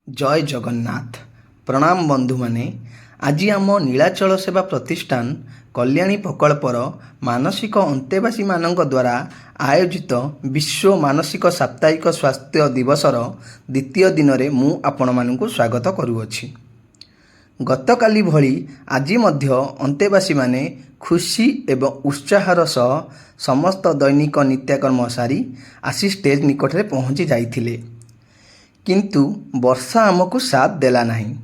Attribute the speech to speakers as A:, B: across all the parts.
A: जय जगन्नाथ। प्रणाम बंधु माने। आज आम नीलाचल सेवा प्रतिष्ठान कल्याणी प्रकल्पर मानसिक अंतेवासी मानक द्वारा आयोजित विश्व मानसिक साप्ताहिक स्वास्थ्य दिवसर द्वितीय दिन में मु आपण मानकु स्वागत करुअछि। गतकाली भली आज मध्य अंतेवासी माने खुशी एवं उत्साहर सह समस्त दैनिक नित्याकर्म सारी आसी स्टेज निकट में पहुँची जाइथिले, किंतु वर्षा आमको साथ देला नहीं।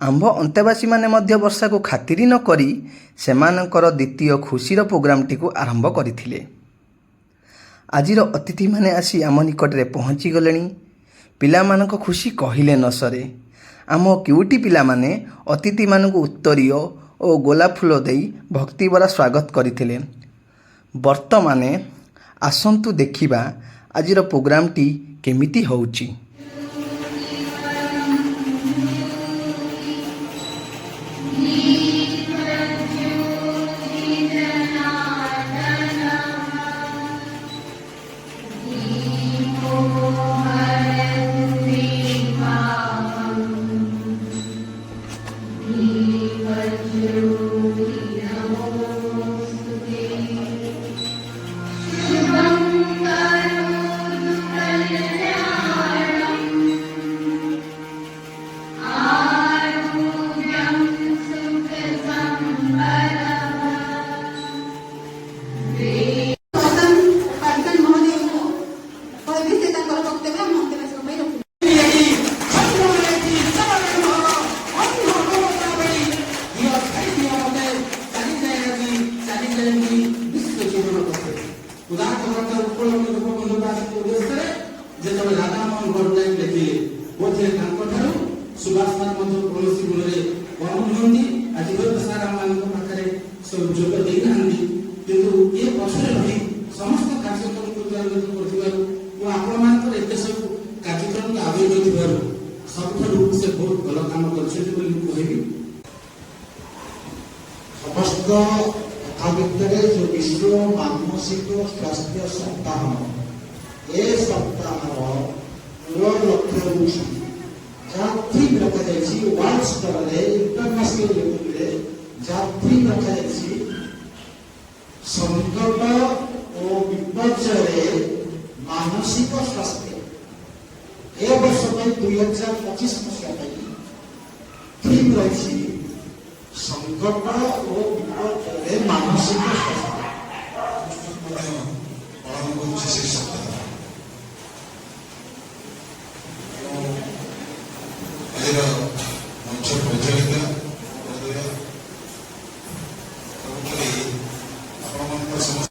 A: आंभ अंतेवासी माने मध्य वर्षा को खातिरी न करी सेमानकर द्वितीय खुशीर प्रोग्रामटी को आरंभ करथिले। आजिर अतिथि माने आसी आम निकट में पहुँची गलेनी। पिलामानक खुशी कहिले न सरे। आम क्यूटी पिला माने अतिथि मानक उत्तरीय और गोलाप फूल देई भक्ति भरा स्वागत करथिले। वर्तमाने आसंतु देखिबा आजिर प्रोग्रामटी केमिति होउची।
B: समस्त कथा भितर जो विश्व मानसिक स्वास्थ्य सप्ताह ए सप्ताह मूल लक्ष्य होउछि जहाँ थीम रखा जाइछि वर्ल्ड स्तर रे इंटरनेशनल लेवल रे जहाँ थीम रखा जाइछि संकट और विपर्यय मानसिक स्वास्थ्य। ए वर्ष में 2025 मसीहा थीम रही संकट और विपर्यय मानसिक स्वास्थ्य पालन कर मंच प्रज्वलित समस्त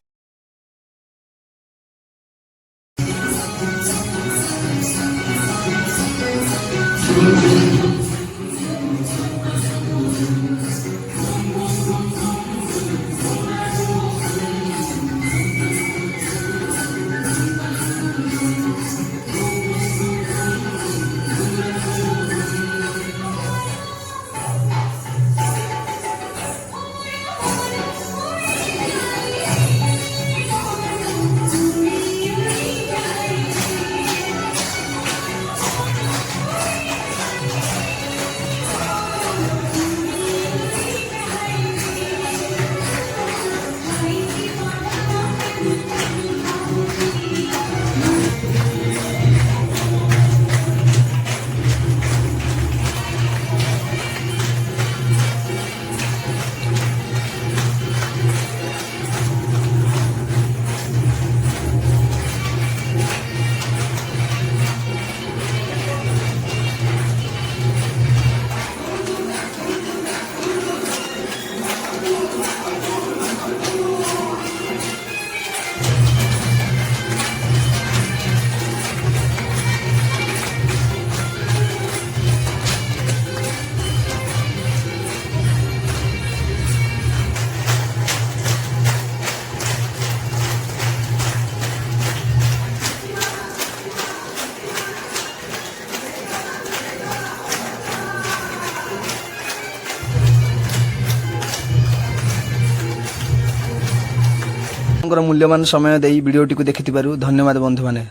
A: ଆପଣଙ୍କର ମୂଲ୍ୟବାନ ସମୟ ଦେଇ ଭିଡ଼ିଓଟିକୁ ଦେଖିଥିବାରୁ ଧନ୍ୟବାଦ ବନ୍ଧୁମାନେ।